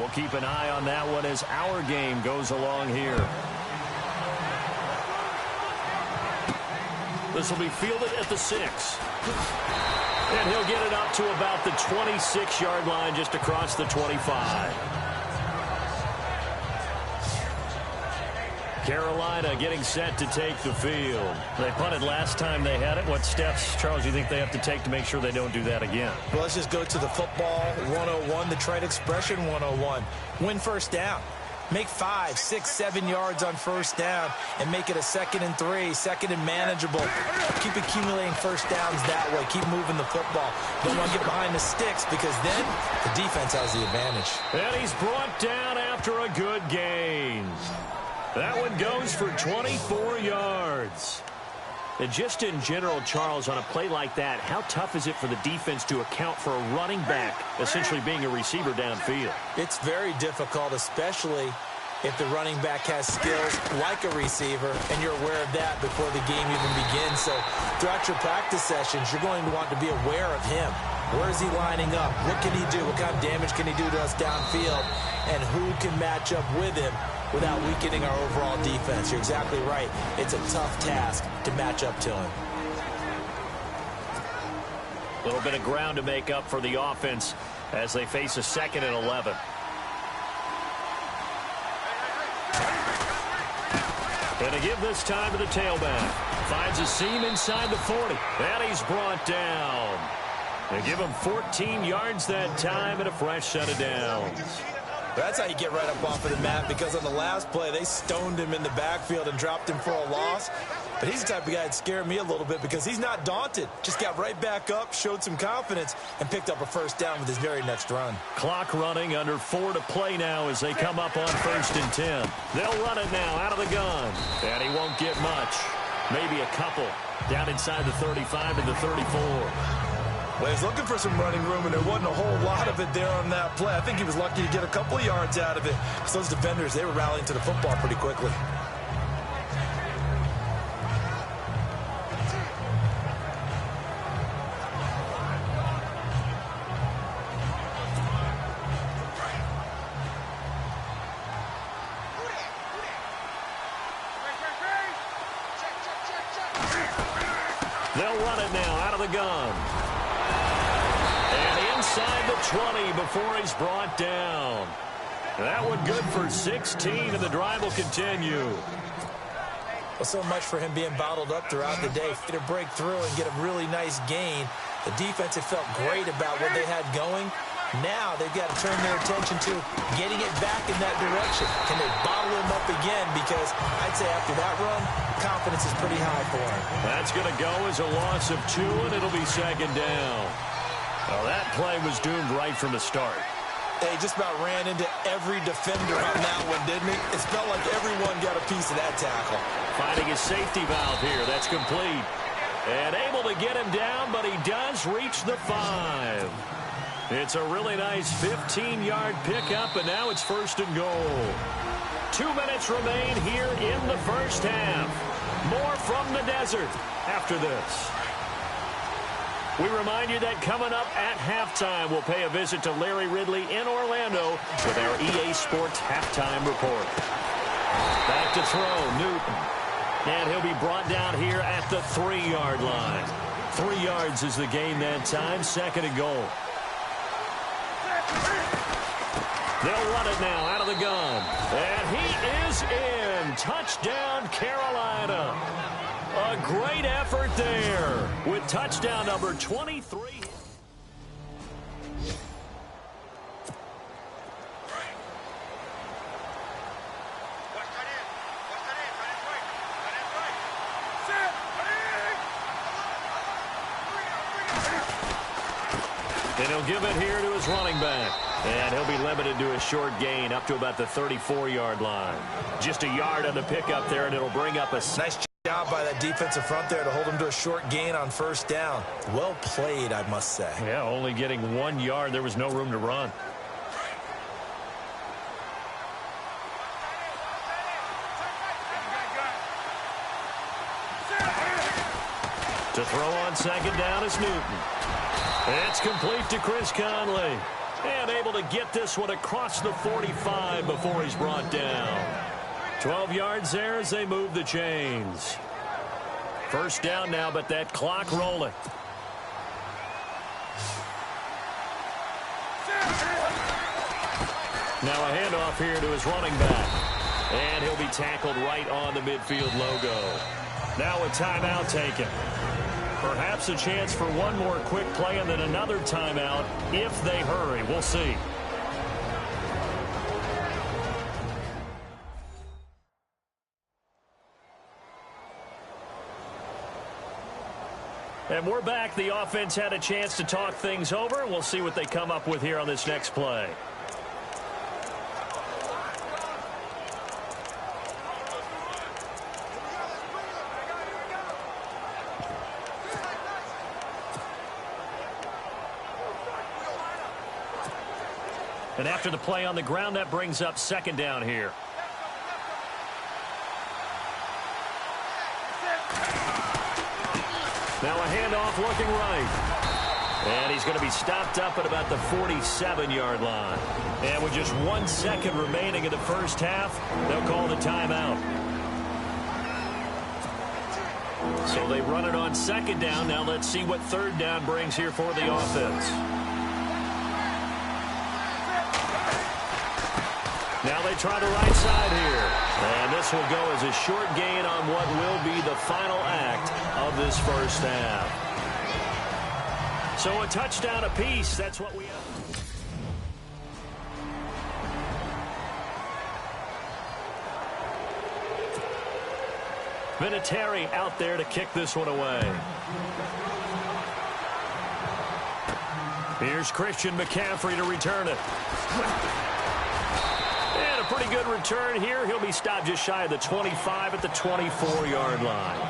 We'll keep an eye on that one as our game goes along here. This will be fielded at the 6. And he'll get it up to about the 26-yard line, just across the 25. Carolina getting set to take the field. They punted last time they had it. What steps, Charles, do you think they have to take to make sure they don't do that again? Well, let's just go to the football 101, the trade expression 101. Win first down. Make 5, 6, 7 yards on first down and make it a 2nd and 3, 2nd and manageable. Keep accumulating first downs that way. Keep moving the football. Don't want to get behind the sticks because then the defense has the advantage. And he's brought down after a good gain. That one goes for 24 yards. And just in general, Charles, on a play like that, how tough is it for the defense to account for a running back essentially being a receiver downfield? It's very difficult, especially if the running back has skills like a receiver, and you're aware of that before the game even begins. So throughout your practice sessions, you're going to want to be aware of him. Where is he lining up? What can he do? What kind of damage can he do to us downfield? And who can match up with him without weakening our overall defense? You're exactly right. It's a tough task to match up to him. A little bit of ground to make up for the offense as they face a 2nd and 11. And to give this time to the tailback. Finds a seam inside the 40. And he's brought down. They give him 14 yards that time and a fresh set of downs. That's how you get right up off of the mat, because on the last play, they stoned him in the backfield and dropped him for a loss. But he's the type of guy that scared me a little bit because he's not daunted. Just got right back up, showed some confidence, and picked up a first down with his very next run. Clock running, under 4 to play now as they come up on 1st and 10. They'll run it now out of the gun. And he won't get much. Maybe a couple. Down inside the 35 and the 34. Well, he's looking for some running room, and there wasn't a whole lot of it there on that play. I think he was lucky to get a couple of yards out of it. Because those defenders, they were rallying to the football pretty quickly. They'll run it now out of the gun. Inside the 20 before he's brought down. That one good for 16, and the drive will continue. Well, so much for him being bottled up throughout the day. To break through and get a really nice gain. The defense had felt great about what they had going. Now they've got to turn their attention to getting it back in that direction. Can they bottle him up again? Because I'd say after that run, confidence is pretty high for him. That's going to go as a loss of 2, and it'll be 2nd down. Well, that play was doomed right from the start. They just about ran into every defender on that one, didn't he? It felt like everyone got a piece of that tackle. Finding his safety valve here. That's complete. And able to get him down, but he does reach the 5. It's a really nice 15-yard pickup, and now it's 1st and goal. 2 minutes remain here in the first half. More from the desert after this. We remind you that coming up at halftime, we'll pay a visit to Larry Ridley in Orlando with our EA Sports Halftime Report. Back to throw, Newton. And he'll be brought down here at the 3-yard line. 3 yards is the gain that time, 2nd and goal. They'll run it now out of the gun. And he is in. Touchdown, Carolina. A great effort there with touchdown number 23. And he'll give it here to his running back. And he'll be limited to a short gain up to about the 34-yard line. Just a yard on the pickup there, and it'll bring up a nice job by that defensive front there to hold him to a short gain on first down. Well played, I must say. Yeah, only getting 1 yard. There was no room to run. To throw on 2nd down is Newton. It's complete to Chris Conley. And able to get this one across the 45 before he's brought down. 12 yards there as they move the chains. First down now, but that clock rolling. Now a handoff here to his running back. And he'll be tackled right on the midfield logo. Now a timeout taken. Perhaps a chance for one more quick play and then another timeout if they hurry. We'll see. And we're back. The offense had a chance to talk things over. We'll see what they come up with here on this next play. And after the play on the ground, that brings up second down here. Now a handoff looking right. And he's going to be stopped up at about the 47-yard line. And with just 1 second remaining in the first half, they'll call the timeout. So they run it on second down. Now let's see what third down brings here for the offense. Now they try the right side here. And this will go as a short gain on what will be the final act of this first half. So a touchdown apiece. That's what we have. Vinatieri out there to kick this one away. Here's Christian McCaffrey to return it. And a pretty good return here. He'll be stopped just shy of the 25 at the 24-yard line.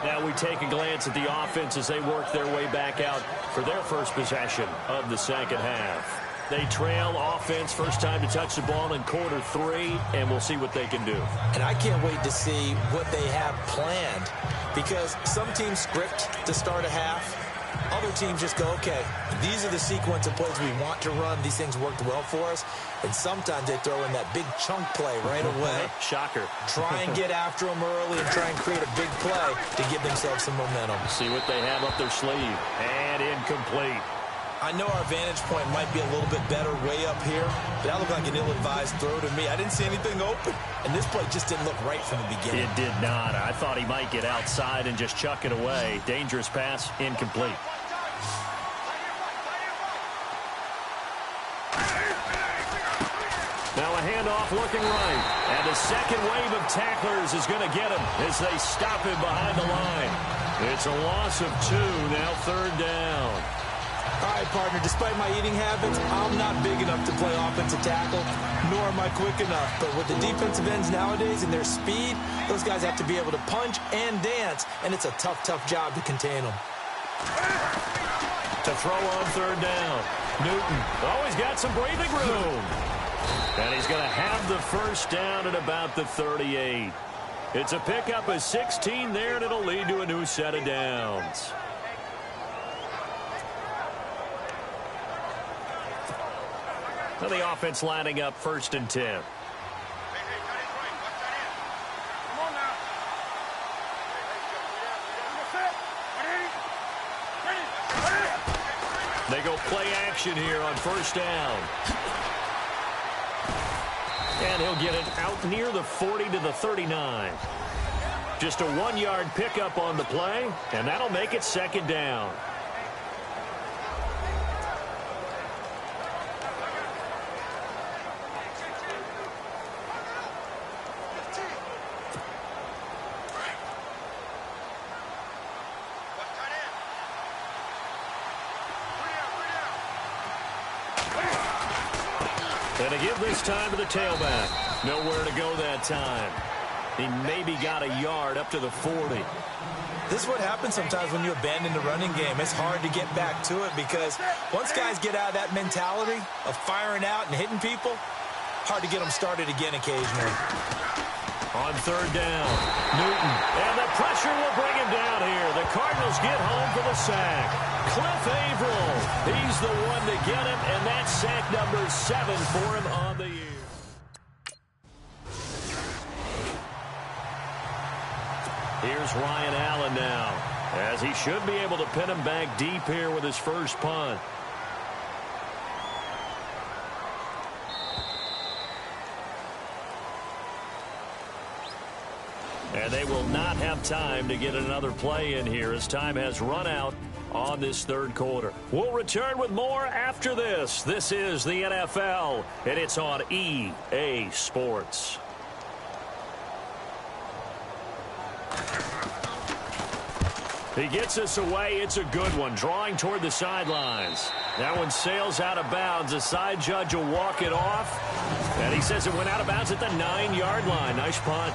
Now we take a glance at the offense as they work their way back out for their first possession of the second half. They trail offense, first time to touch the ball in quarter 3, and we'll see what they can do. And I can't wait to see what they have planned, because some teams script to start a half. Other teams just go, okay, these are the sequence of plays we want to run. These things worked well for us. And sometimes they throw in that big chunk play right away. Shocker. Try and get after them early and try and create a big play to give themselves some momentum. See what they have up their sleeve. And incomplete. I know our vantage point might be a little bit better way up here, but that looked like an ill-advised throw to me. I didn't see anything open, and this play just didn't look right from the beginning. It did not. I thought he might get outside and just chuck it away. Dangerous pass, incomplete. Now a handoff looking right. And the second wave of tacklers is going to get him as they stop him behind the line. It's a loss of 2, now third down. All right, partner, despite my eating habits, I'm not big enough to play offensive tackle, nor am I quick enough. But with the defensive ends nowadays and their speed, those guys have to be able to punch and dance, and it's a tough, tough job to contain them. To throw on third down. Newton always got some breathing room. And he's going to have the first down at about the 38. It's a pickup of 16 there, and it'll lead to a new set of downs. So the offense lining up first and 10. They go play action here on first down. And he'll get it out near the 40 to the 39. Just a 1-yard pickup on the play, and that'll make it second down. And to give this time to the tailback. Nowhere to go that time. He maybe got a yard up to the 40. This is what happens sometimes when you abandon the running game. It's hard to get back to it because once guys get out of that mentality of firing out and hitting people, hard to get them started again occasionally. On third down, Newton. And the pressure will bring him down here. The Cardinals get home for the sack. Cliff Averill, he's the one to get him, and that's sack number 7 for him on the year. Here's Ryan Allen now, as he should be able to pin him back deep here with his first punt. And they will not have time to get another play in here as time has run out on this third quarter. We'll return with more after this. This is the NFL, and it's on EA Sports. He gets us away. It's a good one, drawing toward the sidelines. That one sails out of bounds. The side judge will walk it off, and he says it went out of bounds at the 9-yard line. Nice punt.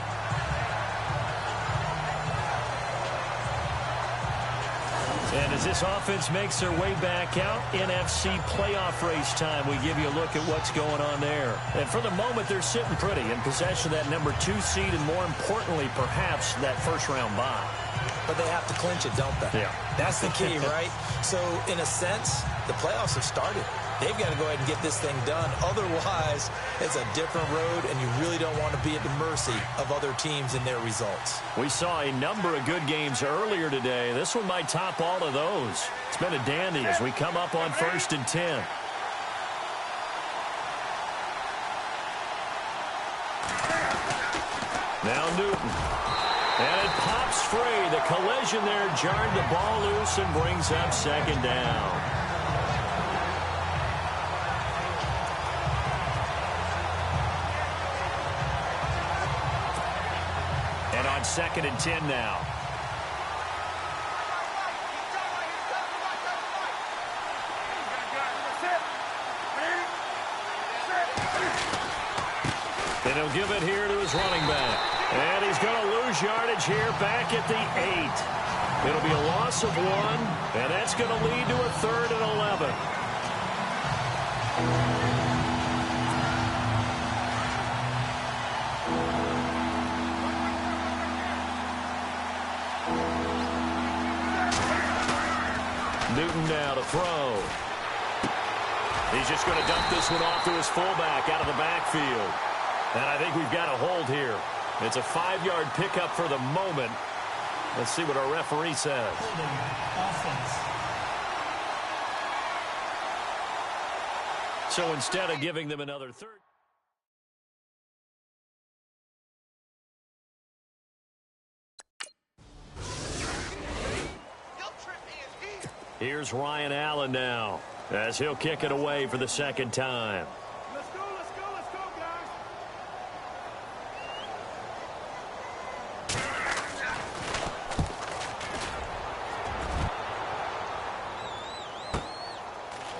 And as this offense makes their way back out, NFC playoff race time, we give you a look at what's going on there. And for the moment, they're sitting pretty in possession of that number 2 seed and, more importantly, perhaps that first-round bye. But they have to clinch it, don't they? Yeah. That's the key, right? So, in a sense, the playoffs have started. They've got to go ahead and get this thing done. Otherwise, it's a different road, and you really don't want to be at the mercy of other teams and their results. We saw a number of good games earlier today. This one might top all of those. It's been a dandy as we come up on 1st and 10. Now Newton. And it pops free. The collision there jarred the ball loose and brings up second down. And on 2nd and 10 now. And he'll give it here to his running back. And he's going to lose yardage here back at the 8. It'll be a loss of 1, and that's going to lead to a 3rd and 11. Newton now to throw. He's just going to dump this one off to his fullback out of the backfield. And I think we've got a hold here. It's a 5-yard pickup for the moment. Let's see what our referee says. So instead of giving them another 3rd. Here's Ryan Allen now, as he'll kick it away for the 2nd time. Let's go, guys.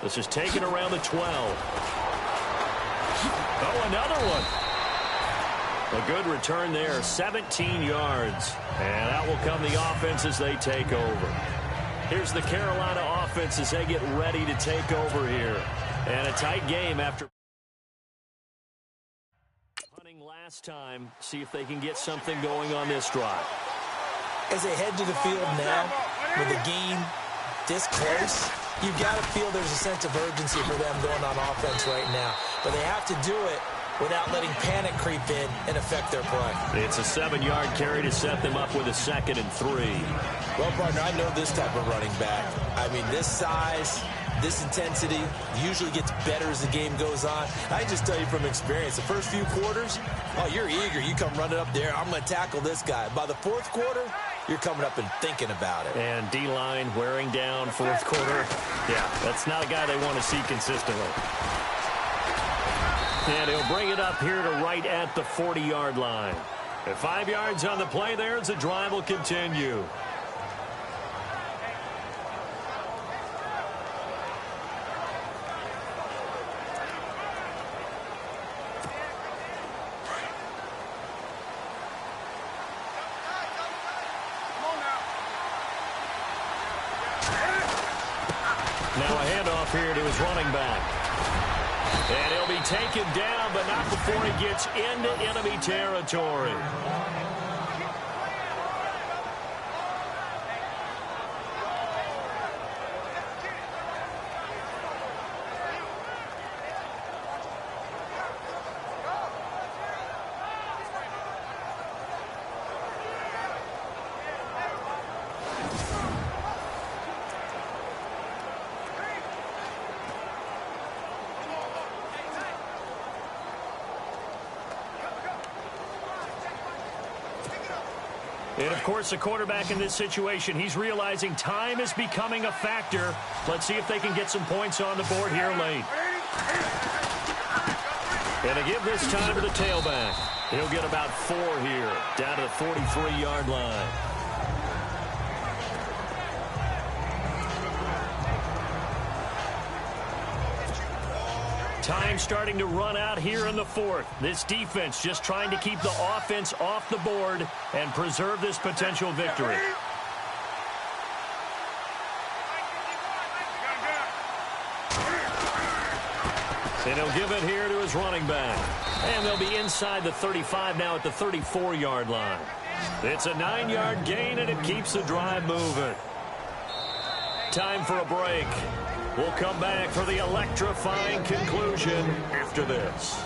This is taken around the 12. Oh, another one. A good return there, 17 yards. And out will come the offense as they take over. Here's the Carolina offense as they get ready to take over here. And a tight game after punting last time. See if they can get something going on this drive. As they head to the field now, with the game this close, you've got to feel there's a sense of urgency for them going on offense right now. But they have to do it without letting panic creep in and affect their play. It's a 7-yard carry to set them up with a 2nd and 3. Well, partner, I know this type of running back. I mean, this size, this intensity usually gets better as the game goes on. I just tell you from experience, the first few quarters, oh, you're eager. You come running up there, I'm going to tackle this guy. By the 4th quarter, you're coming up and thinking about it. And D-line wearing down 4th quarter. Yeah, that's not a guy they want to see consistently. And he'll bring it up here to right at the 40-yard line. At 5 yards on the play there as the drive will continue. Now a handoff here to his running back. And he'll be taken down, but not before he gets into enemy territory. And, of course, the quarterback in this situation, he's realizing time is becoming a factor. Let's see if they can get some points on the board here late. And to give this time to the tailback. He'll get about 4 here, down to the 43-yard line. Time starting to run out here in the 4th. This defense just trying to keep the offense off the board and preserve this potential victory. And he'll give it here to his running back. And they'll be inside the 35 now at the 34-yard line. It's a 9-yard gain, and it keeps the drive moving. Time for a break. We'll come back for the electrifying conclusion after this.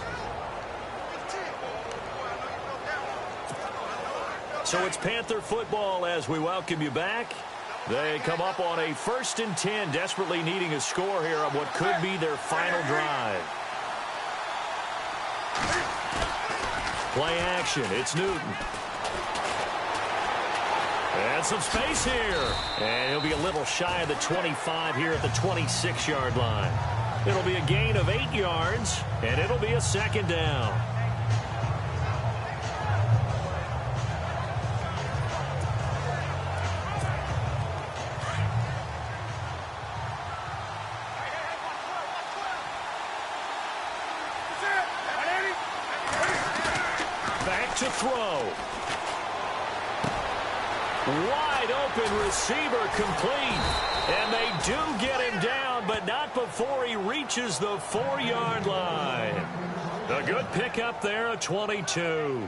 So it's Panther football as we welcome you back. They come up on a 1st and 10, desperately needing a score here on what could be their final drive. Play action. It's Newton. And some space here. And he'll be a little shy of the 25 here at the 26-yard line. It'll be a gain of 8 yards, and it'll be a 2nd down. Back to throw. Wide open receiver complete. And they do get him down, but not before he reaches the 4-yard line. A good pickup there at 22.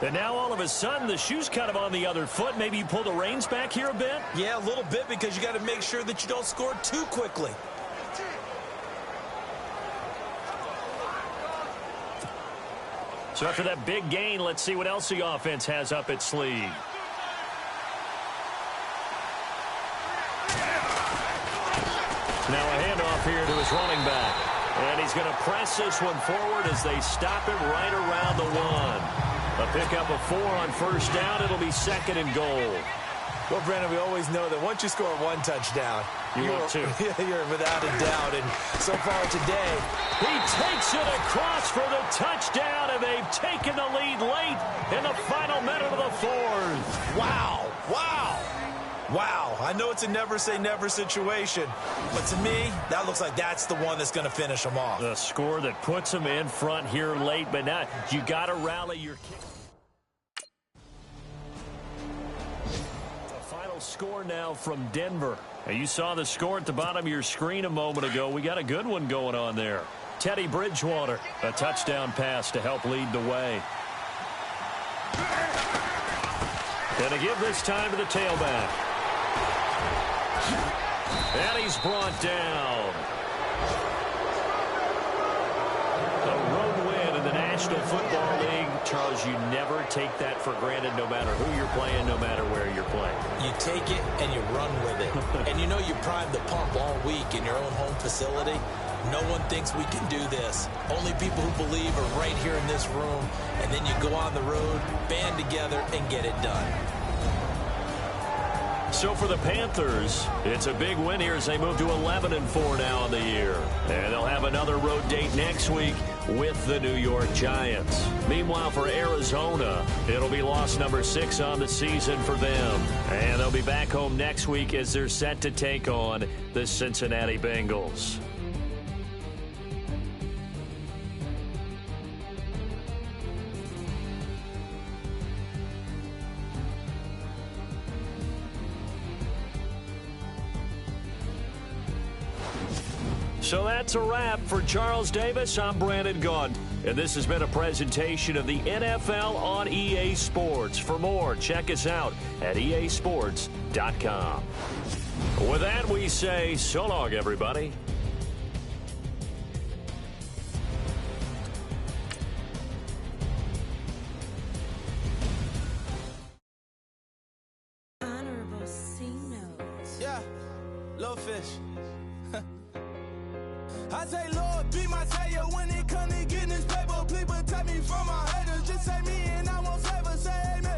And now all of a sudden the shoe's kind of on the other foot. Maybe you pull the reins back here a bit? Yeah, a little bit, because you got to make sure that you don't score too quickly. So after that big gain, let's see what else the offense has up its sleeve. Now a handoff here to his running back. And he's going to press this one forward as they stop it right around the 1. A pickup of 4 on 1st down. It'll be 2nd and goal. Well, Brandon, we always know that once you score 1 touchdown, you're without a doubt. And so far today, he takes it across for the touchdown, and they've taken the lead late in the final minute of the 4th. Wow. Wow, I know it's a never-say-never situation, but to me, that looks like that's the one that's going to finish them off. The score that puts them in front here late, but now you got to rally your kick. The final score now from Denver. Now, you saw the score at the bottom of your screen a moment ago. We got a good one going on there. Teddy Bridgewater, a touchdown pass to help lead the way. And to give this time to the tailback. And he's brought down. A road win in the National Football League. Charles, you never take that for granted no matter who you're playing, no matter where you're playing. You take it and you run with it. And you know you primed the pump all week in your own home facility. No one thinks we can do this. Only people who believe are right here in this room. And then you go on the road, band together, and get it done. So for the Panthers, it's a big win here as they move to 11-4 now on the year. And they'll have another road date next week with the New York Giants. Meanwhile, for Arizona, it'll be loss number 6 on the season for them. And they'll be back home next week as they're set to take on the Cincinnati Bengals. So that's a wrap. For Charles Davis, I'm Brandon Gaudin, and this has been a presentation of the NFL on EA Sports. For more, check us out at easports.com. With that, we say so long, everybody. Yeah, little fish. I say, Lord, be my savior when it comes to getting this paper. Please protect me from my haters. Just say me and I won't save her. Say amen.